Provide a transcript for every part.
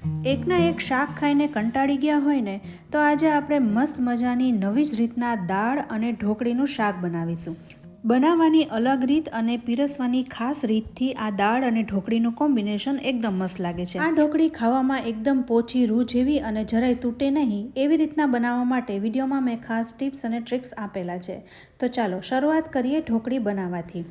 એકના એક શાક ખાઈને કંટાળી ગયા હોય ને તો આજે આપણે મસ્ત મજાની નવી જ રીતના દાળ અને ઢોકળીનું શાક બનાવીશું. બનાવવાની અલગ રીત અને પીરસવાની ખાસ રીતથી આ દાળ અને ઢોકળીનું કોમ્બિનેશન એકદમ મસ્ત લાગે છે. આ ઢોકળી ખાવામાં એકદમ પોચી રૂ જેવી અને જરાય તૂટે નહીં એવી રીતના બનાવવા માટે વિડીયોમાં મેં ખાસ ટિપ્સ અને ટ્રિક્સ આપેલા છે. તો ચાલો શરૂઆત કરીએ ઢોકળી બનાવવાથી.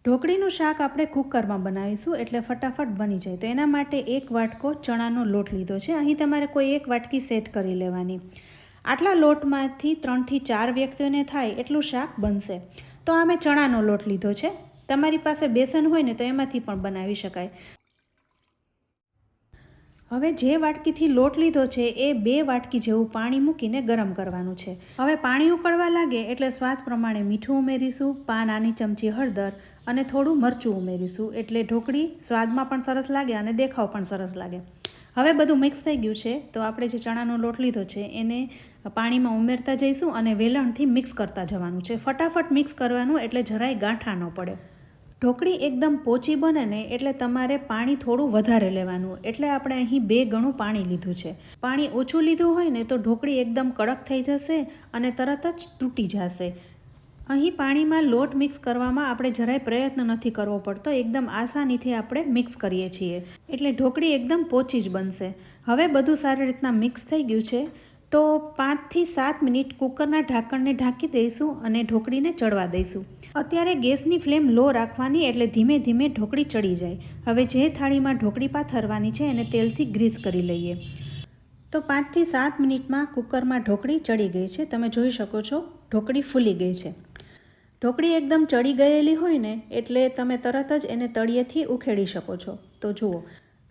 ઢોકળીનું શાક આપણે કુકરમાં બનાવીશું એટલે ફટાફટ બની જાય. તો એના માટે એક વાટકો ચણાનો લોટ લીધો છે. અહીં તમારે કોઈ એક વાટકી સેટ કરી લેવાની. આટલા લોટમાંથી 3થી 4 વ્યક્તિઓને થાય એટલું શાક બનશે. તો આ મેં ચણાનો લોટ લીધો છે. તમારી પાસે બેસન હોય ને તો એમાંથી પણ બનાવી શકાય. હવે જે વાટકીથી લોટ લીધો છે એ 2 વાટકી જેવું પાણી મૂકીને ગરમ કરવાનું છે. હવે પાણી ઉકળવા લાગે એટલે સ્વાદ પ્રમાણે મીઠું ઉમેરીશું, 5 નાની ચમચી હળદર અને થોડું મરચું ઉમેરીશું. એટલે ઢોકળી સ્વાદમાં પણ સરસ લાગે અને દેખાવ પણ સરસ લાગે. હવે બધું મિક્સ થઈ ગયું છે તો આપણે જે ચણાનો લોટ લીધો છે એને પાણીમાં ઉમેરતા જઈશું અને વેલણથી મિક્સ કરતા જવાનું છે. ફટાફટ મિક્સ કરવાનું એટલે જરાય ગાંઠા ન પડે. ઢોકળી એકદમ પોચી બને ને એટલે તમારે પાણી થોડું વધારે લેવાનું. એટલે આપણે અહીં 2 ગણું પાણી લીધું છે. પાણી ઓછું લીધું હોય ને તો ઢોકળી એકદમ કડક થઈ જશે અને તરત જ તૂટી જશે. અહીં પાણીમાં લોટ મિક્સ કરવામાં આપણે જરાય પ્રયત્ન નથી કરવો પડતો. એકદમ આસાનીથી આપણે મિક્સ કરીએ છીએ એટલે ઢોકળી એકદમ પોચી જ બનશે. હવે બધું સારી રીતના મિક્સ થઈ ગયું છે તો 5થી 7 મિનિટ કુકરના ઢાંકણને ઢાંકી દઈશું અને ઢોકળીને ચડવા દઈશું. અત્યારે ગેસની ફ્લેમ લો રાખવાની એટલે ધીમે ધીમે ઢોકળી ચડી જાય. હવે જે થાળીમાં ઢોકળી પાથરવાની છે એને તેલથી ગ્રીસ કરી લઈએ. તો 5થી 7 મિનિટમાં કુકરમાં ઢોકળી ચડી ગઈ છે. તમે જોઈ શકો છો ઢોકળી ફૂલી ગઈ છે. ઢોકળી એકદમ ચડી ગયેલી હોય ને એટલે તમે તરત જ એને તળિયેથી ઉખેડી શકો છો. તો જુઓ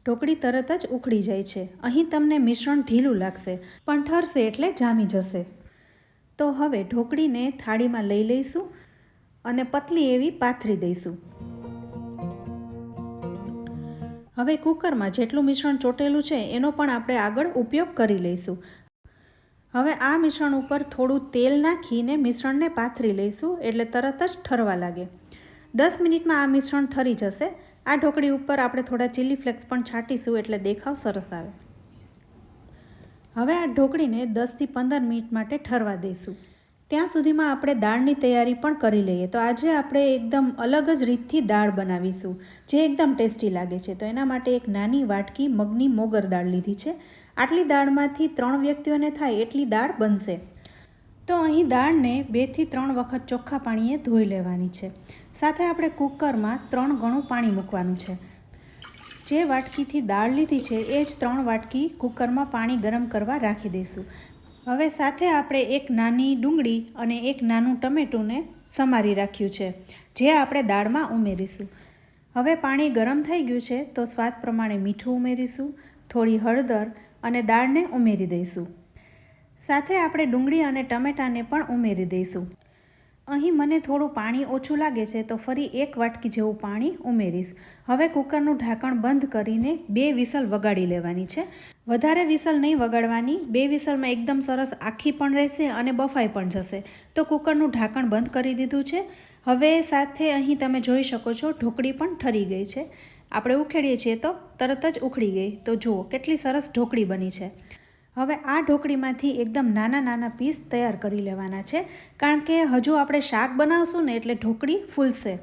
ઢોકળી તરત જ ઉખડી જાય છે. અહીં તમને મિશ્રણ ઢીલું લાગશે પણ ઠરશે એટલે જામી જશે. તો હવે ઢોકળીને થાળીમાં લઈ લઈશું અને પતલી એવી પાથરી દઈશું. હવે કુકરમાં જેટલું મિશ્રણ ચોટેલું છે એનો પણ આપણે આગળ ઉપયોગ કરી લઈશું. હવે આ મિશ્રણ ઉપર થોડું તેલ નાખીને મિશ્રણને પાથરી લઈશું એટલે તરત જ ઠરવા લાગે. 10 મિનિટમાં આ મિશ્રણ ઠરી જશે. આ ઢોકળી ઉપર આપણે થોડા ચીલી ફ્લેક્સ પણ છાંટીશું એટલે દેખાવ સરસ આવે. હવે આ ઢોકળીને 10થી 15 મિનિટ માટે ઠરવા દઈશું. ત્યાં સુધીમાં આપણે દાળની તૈયારી પણ કરી લઈએ. તો આજે આપણે એકદમ અલગ જ રીતથી દાળ બનાવીશું જે એકદમ ટેસ્ટી લાગે છે. તો એના માટે એક નાની વાટકી મગની મોગર દાળ લીધી છે. આટલી દાળમાંથી 3 વ્યક્તિઓને થાય એટલી દાળ બનશે. તો અહીં દાળને 2થી 3 વખત ચોખ્ખા પાણીએ ધોઈ લેવાની છે. સાથે આપણે કુકરમાં 3 ગણું પાણી મૂકવાનું છે. જે વાટકીથી દાળ લીધી છે એ જ 3 વાટકી કુકરમાં પાણી ગરમ કરવા રાખી દઈશું. હવે સાથે આપણે એક નાની ડુંગળી અને એક નાનું ટમેટુંને સમારી રાખ્યું છે જે આપણે દાળમાં ઉમેરીશું. હવે પાણી ગરમ થઈ ગયું છે તો સ્વાદ પ્રમાણે મીઠું ઉમેરીશું, થોડી હળદર અને દાળને ઉમેરી દઈશું. સાથે આપણે ડુંગળી અને ટમેટાને પણ ઉમેરી દઈશું. અહીં મને થોડું પાણી ઓછું લાગે છે તો ફરી 1 વાટકી જેવું પાણી ઉમેરીશ. હવે કુકરનું ઢાંકણ બંધ કરીને 2 વિસલ વગાડી લેવાની છે. વધારે વિસલ નહીં વગાડવાની. 2 વિસલમાં એકદમ સરસ આખી પણ રહેશે અને બફાઈ પણ જશે. તો કુકરનું ઢાંકણ બંધ કરી દીધું છે. હવે સાથે અહીં તમે જોઈ શકો છો ઢોકળી પણ ઠરી ગઈ છે. આપણે ઉખેડીએ છીએ તો તરત જ ઉખડી ગઈ. તો જુઓ કેટલી સરસ ઢોકળી બની છે. હવે આ ઢોકળીમાંથી એકદમ નાના નાના પીસ તૈયાર કરી લેવાના છે કારણ કે હજુ આપણે શાક બનાવશું ને એટલે ઢોકળી ફૂલશે.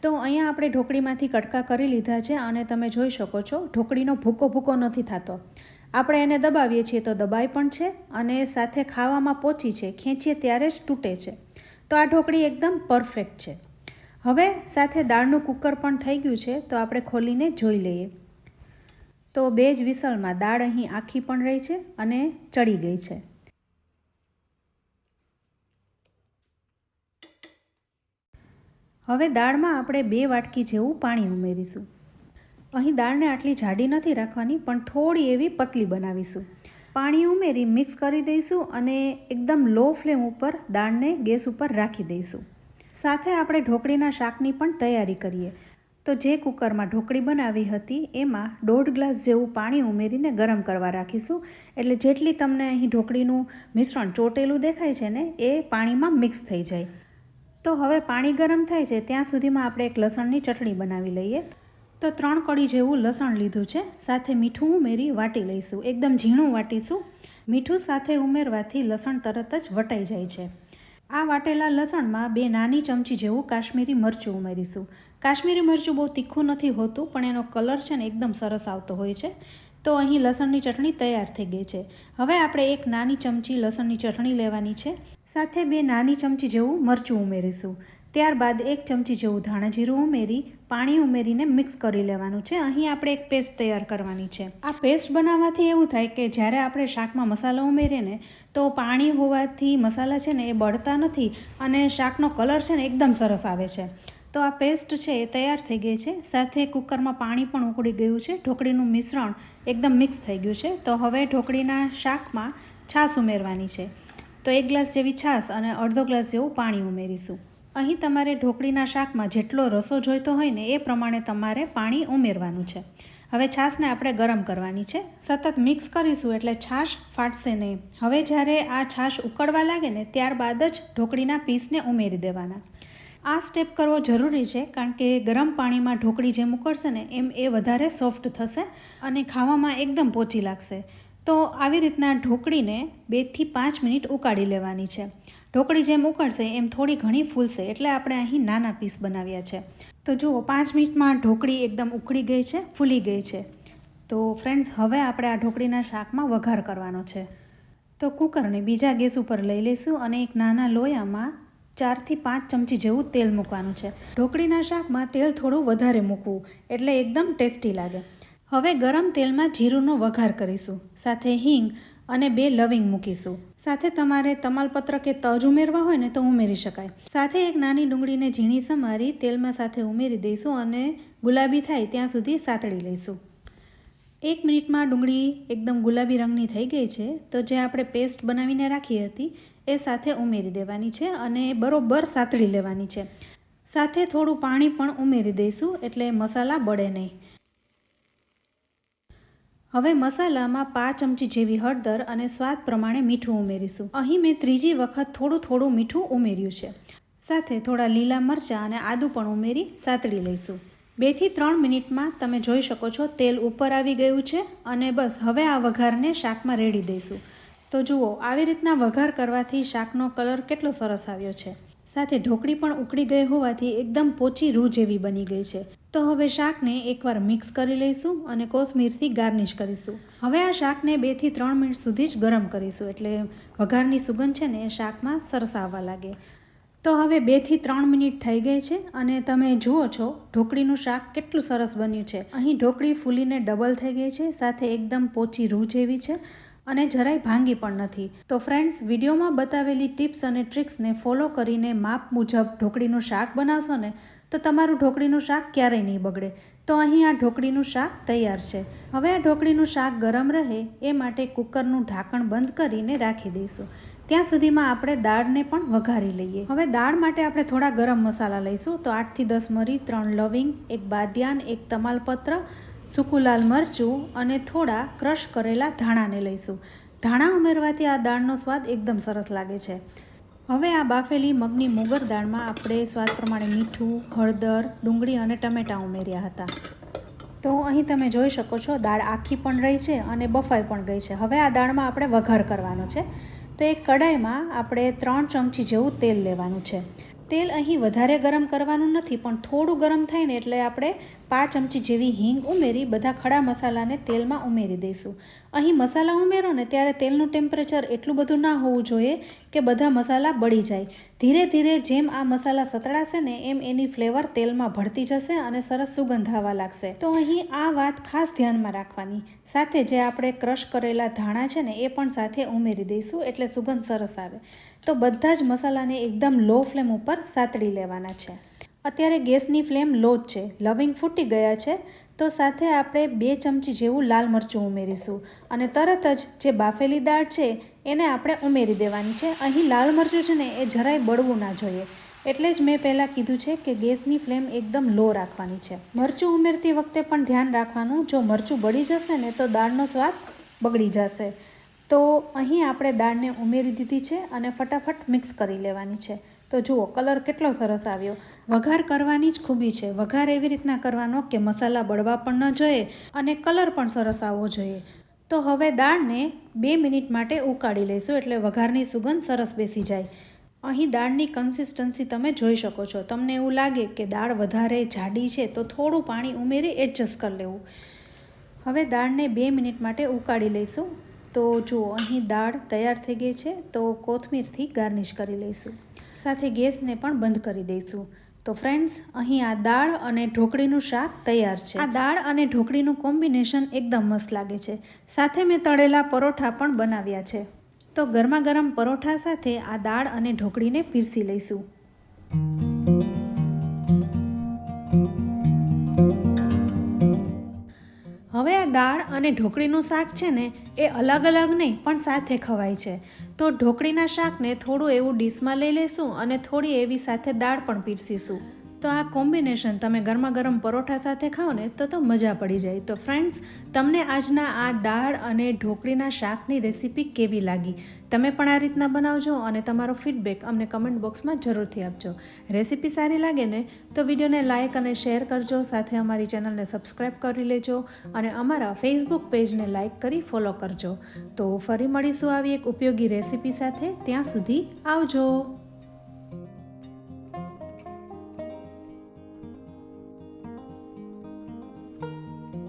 તો અહીંયા આપણે ઢોકળીમાંથી કટકા કરી લીધા છે અને તમે જોઈ શકો છો ઢોકળીનો ભૂકો ભૂકો નથી થતો. આપણે એને દબાવીએ છીએ તો દબાઈ પણ છે અને સાથે ખાવામાં પોચી છે. ખેંચીએ ત્યારે જ તૂટે છે. તો આ ઢોકળી એકદમ પરફેક્ટ છે. હવે સાથે દાળનું કુકર પણ થઈ ગયું છે તો આપણે ખોલીને જોઈ લઈએ. તો 2 જ વિસલમાં દાળ અહીં આખી પણ રહી છે અને ચડી ગઈ છે. હવે દાળમાં આપણે 2 વાટકી જેવું પાણી ઉમેરીશું. અહીં દાળને આટલી જાડી નથી રાખવાની પણ થોડી એવી પતલી બનાવીશું. પાણી ઉમેરી મિક્સ કરી દઈશું અને એકદમ લો ફ્લેમ ઉપર દાળને ગેસ ઉપર રાખી દઈશું. સાથે આપણે ઢોકળીના શાકની પણ તૈયારી કરીએ. તો જે કુકરમાં ઢોકળી બનાવી હતી એમાં 1.5 ગ્લાસ જેવું પાણી ઉમેરીને ગરમ કરવા રાખીશું. એટલે જેટલી તમને અહીં ઢોકળીનું મિશ્રણ ચોટેલું દેખાય છે ને એ પાણીમાં મિક્સ થઈ જાય. તો હવે પાણી ગરમ થાય છે ત્યાં સુધીમાં આપણે એક લસણની ચટણી બનાવી લઈએ. તો 3 કળી જેવું લસણ લીધું છે. સાથે મીઠું ઉમેરી વાટી લઈશું. એકદમ ઝીણું વાટીશું. મીઠું સાથે ઉમેરવાથી લસણ તરત જ વટાઈ જાય છે. આ વાટેલા લસણમાં 2 નાની ચમચી જેવું કાશ્મીરી મરચું ઉમેરીશું. કાશ્મીરી મરચું બહુ તીખું નથી હોતું, પણ એનો કલર છે ને એકદમ સરસ આવતો હોય છે. તો અહીં લસણની ચટણી તૈયાર થઈ ગઈ છે. હવે આપણે 1 નાની ચમચી લસણની ચટણી લેવાની છે. સાથે 2 નાની ચમચી જેવું મરચું ઉમેરીશું. ત્યારબાદ 1 ચમચી જેવું ધાણા જીરું ઉમેરી પાણી ઉમેરીને મિક્સ કરી લેવાનું છે. અહીં આપણે એક પેસ્ટ તૈયાર કરવાની છે. આ પેસ્ટ બનાવવાથી એવું થાય કે જ્યારે આપણે શાકમાં મસાલો ઉમેરીએ ને તો પાણી હોવાથી મસાલા છે ને એ બળતા નથી અને શાકનો કલર છે ને એકદમ સરસ આવે છે. તો આ પેસ્ટ છે એ તૈયાર થઈ ગઈ છે. સાથે કુકરમાં પાણી પણ ઉકળી ગયું છે. ઢોકળીનું મિશ્રણ એકદમ મિક્સ થઈ ગયું છે. તો હવે ઢોકળીના શાકમાં છાશ ઉમેરવાની છે. તો 1 ગ્લાસ જેવી છાશ અને અડધો ગ્લાસ જેવું પાણી ઉમેરીશું. અહીં તમારે ઢોકળીના શાકમાં જેટલો રસો જોઈતો હોય ને એ પ્રમાણે તમારે પાણી ઉમેરવાનું છે. હવે છાશને આપણે ગરમ કરવાની છે. સતત મિક્સ કરીશું એટલે છાશ ફાટશે નહીં. હવે જ્યારે આ છાશ ઉકળવા લાગે ને ત્યારબાદ જ ઢોકળીના પીસને ઉમેરી દેવાના. આ સ્ટેપ કરવો જરૂરી છે કારણ કે ગરમ પાણીમાં ઢોકળી જેમ ઉકળશે ને એમ એ વધારે સોફ્ટ થશે અને ખાવામાં એકદમ પોચી લાગશે. તો આવી રીતના ઢોકળીને 2 થી 5 મિનિટ ઉકાળી લેવાની છે. ઢોકળી જેમ ઉકળશે એમ થોડી ઘણી ફૂલશે એટલે આપણે અહીં નાના પીસ બનાવ્યા છે. તો જુઓ 5 મિનિટમાં ઢોકળી એકદમ ઉકળી ગઈ છે, ફૂલી ગઈ છે. તો ફ્રેન્ડ્સ, હવે આપણે આ ઢોકળીના શાકમાં વઘાર કરવાનો છે. તો કુકરને બીજા ગેસ ઉપર લઈ લઈશું અને એક નાના લોયામાં 4 થી 5 ચમચી જેવું તેલ મૂકવાનું છે. ઢોકળીના શાકમાં તેલ થોડું વધારે મૂકવું એટલે એકદમ ટેસ્ટી લાગે. હવે ગરમ તેલમાં જીરુંનો વઘાર કરીશું. સાથે હિંગ અને 2 લવિંગ મૂકીશું. સાથે તમારે તમાલપત્ર કે તજ ઉમેરવા હોય ને તો ઉમેરી શકાય. સાથે એક નાની ડુંગળીને ઝીણી સમારી તેલમાં સાથે ઉમેરી દઈશું અને ગુલાબી થાય ત્યાં સુધી સાતળી લઈશું. 1 મિનિટમાં ડુંગળી એકદમ ગુલાબી રંગની થઈ ગઈ છે. તો જે આપણે પેસ્ટ બનાવીને રાખી હતી એ સાથે ઉમેરી દેવાની છે અને બરોબર સાતળી લેવાની છે. સાથે થોડું પાણી પણ ઉમેરી દઈશું એટલે મસાલા બળે નહીં. હવે મસાલામાં 5 ચમચી જેવી હળદર અને સ્વાદ પ્રમાણે મીઠું ઉમેરીશું. અહીં મેં ત્રીજી વખત થોડું મીઠું ઉમેર્યું છે. સાથે થોડા લીલા મરચાં અને આદું પણ ઉમેરી સાતળી લઈશું. 2 થી 3 મિનિટમાં તમે જોઈ શકો છો તેલ ઉપર આવી ગયું છે અને બસ હવે આ વઘારને શાકમાં રેડી દઈશું. તો જુઓ, આવી રીતના વઘાર કરવાથી શાકનો કલર કેટલો સરસ આવ્યો છે. સાથે ઢોકળી પણ ઉકળી ગઈ હોવાથી એકદમ પોચી રૂ જેવી બની ગઈ છે. તો હવે શાકને એકવાર મિક્સ કરી લઈશું અને કોથમીરથી ગાર્નિશ કરીશું. હવે આ શાકને 2 થી 3 મિનિટ સુધી જ ગરમ કરીશું એટલે વઘારની સુગંધ છે ને એ શાકમાં સરસ આવવા લાગે. તો હવે 2 થી 3 મિનિટ થઈ ગઈ છે અને તમે જુઓ છો ઢોકળીનું શાક કેટલું સરસ બન્યું છે. અહીં ઢોકળી ફૂલીને ડબલ થઈ ગઈ છે. સાથે એકદમ પોચી રૂ જેવી છે અને જરાય ભાંગી પણ નથી. તો ફ્રેન્ડ્સ, વિડીયોમાં બતાવેલી ટિપ્સ અને ટ્રિક્સને ફોલો કરીને માપ મુજબ ઢોકળીનું શાક બનાવશો ને તો તમારું ઢોકળીનું શાક ક્યારેય નહીં બગડે. તો અહીં આ ઢોકળીનું શાક તૈયાર છે. હવે આ ઢોકળીનું શાક ગરમ રહે એ માટે કુકરનું ઢાંકણ બંધ કરીને રાખી દઈશું. ત્યાં સુધીમાં આપણે દાળને પણ વઘારી લઈએ. હવે દાળ માટે આપણે થોડા ગરમ મસાલા લઈશું. તો 8 થી 10 મરી, 3 લવિંગ, 1 બાદિયાન, 1 તમાલપત્ર, સૂકું લાલ મરચું અને થોડા ક્રશ કરેલા ધાણાને લઈશું. ધાણા ઉમેરવાથી આ દાળનો સ્વાદ એકદમ સરસ લાગે છે. હવે આ બાફેલી મગની મોગર દાળમાં આપણે સ્વાદ પ્રમાણે મીઠું, હળદર, ડુંગળી અને ટમેટાં ઉમેર્યા હતા. તો અહીં તમે જોઈ શકો છો દાળ આખી પણ રહી છે અને બફાઈ પણ ગઈ છે. હવે આ દાળમાં આપણે વઘાર કરવાનો છે. તો એક કડાઈમાં આપણે 3 ચમચી જેવું તેલ લેવાનું છે. તેલ અહીં વધારે ગરમ કરવાનું નથી, પણ થોડું ગરમ થાય ને એટલે આપણે 5 ચમચી જેવી હિંગ ઉમેરી બધા ખડા મસાલાને તેલમાં ઉમેરી દઈશું. અહીં મસાલા ઉમેરો ને ત્યારે તેલનું ટેમ્પરેચર એટલું બધું ના હોવું જોઈએ કે બધા મસાલા બળી જાય. ધીરે ધીરે જેમ આ મસાલા સતળાશે ને એમ એની ફ્લેવર તેલમાં ભળતી જશે અને સરસ સુગંધ આવવા લાગશે. તો અહીં આ વાત ખાસ ધ્યાનમાં રાખવાની. સાથે જે આપણે ક્રશ કરેલા ધાણા છે ને એ પણ સાથે ઉમેરી દઈશું એટલે સુગંધ સરસ આવે. તો બધા જ મસાલાને એકદમ લો ફ્લેમ ઉપર સાતળી લેવાના છે. અત્યારે ગેસની ફ્લેમ લો જ છે. લવિંગ ફૂટી ગયા છે. તો સાથે આપણે 2 ચમચી જેવું લાલ મરચું ઉમેરીશું અને તરત જ જે બાફેલી દાળ છે એને આપણે ઉમેરી દેવાની છે. અહીં લાલ મરચું છે ને એ જરાય બળવું ના જોઈએ એટલે જ મેં પહેલાં કીધું છે કે ગેસની ફ્લેમ એકદમ લો રાખવાની છે. મરચું ઉમેરતી વખતે પણ ધ્યાન રાખવાનું, જો મરચું બળી જશે ને તો દાળનો સ્વાદ બગડી જશે. તો અહીં આપણે દાળને ઉમેરી દીધી છે અને ફટાફટ મિક્સ કરી લેવાની છે. તો જુઓ કલર કેટલો સરસ આવ્યો. વઘાર કરવાની જ ખૂબી છે. વઘાર એવી રીતના કરવાનો કે મસાલા બળવા પણ ન જોઈએ અને કલર પણ સરસ આવવો જોઈએ. તો હવે દાળને 2 મિનિટ માટે ઉકાળી લઈશું એટલે વઘારની સુગંધ સરસ બેસી જાય. અહીં દાળની કન્સિસ્ટન્સી તમે જોઈ શકો છો. તમને એવું લાગે કે દાળ વધારે જાડી છે તો થોડું પાણી ઉમેરી એડજસ્ટ કરી લેવું. હવે દાળને 2 મિનિટ માટે ઉકાળી લઈશું. તો જુઓ અહીં દાળ તૈયાર થઈ ગઈ છે. તો કોથમીરથી ગાર્નિશ કરી લઈશું. સાથે ગેસને પણ બંધ કરી દઈશું. તો ફ્રેન્ડ્સ, અહીં આ દાળ અને ઢોકળીનું શાક તૈયાર છે. આ દાળ અને ઢોકળીનું કોમ્બિનેશન એકદમ મસ્ત લાગે છે. સાથે મેં તળેલા પરોઠા પણ બનાવ્યા છે. તો ગરમા ગરમ પરોઠા સાથે આ દાળ અને ઢોકળીને પીરસી લઈશું. હવે આ દાળ અને ઢોકળીનું શાક છે ને એ અલગ અલગ નહીં પણ સાથે ખવાય છે. તો ઢોકળીના શાકને થોડું એવું ડીશમાં લઈ લઈશું અને થોડી એવી સાથે દાળ પણ પીરસીશું. તો આ કોમ્બિનેશન તમે ગરમા ગરમ પરોઠા સાથે ખાઓ ને તો મજા પડી જાય. તો ફ્રેન્ડ્સ, તમને આજના આ દાળ અને ઢોકળીના શાકની રેસીપી કેવી લાગી? તમે પણ આ રીતના બનાવજો અને તમારો ફીડબેક અમને કમેન્ટ બોક્સમાં જરૂરથી આપજો. રેસીપી સારી લાગે ને તો વિડીયોને લાઇક અને શેર કરજો. સાથે અમારી ચેનલને સબસ્ક્રાઈબ કરી લેજો અને અમારા ફેસબુક પેજને લાઇક કરી ફોલો કરજો. તો ફરી મળીશું આવી એક ઉપયોગી રેસીપી સાથે. ત્યાં સુધી આવજો.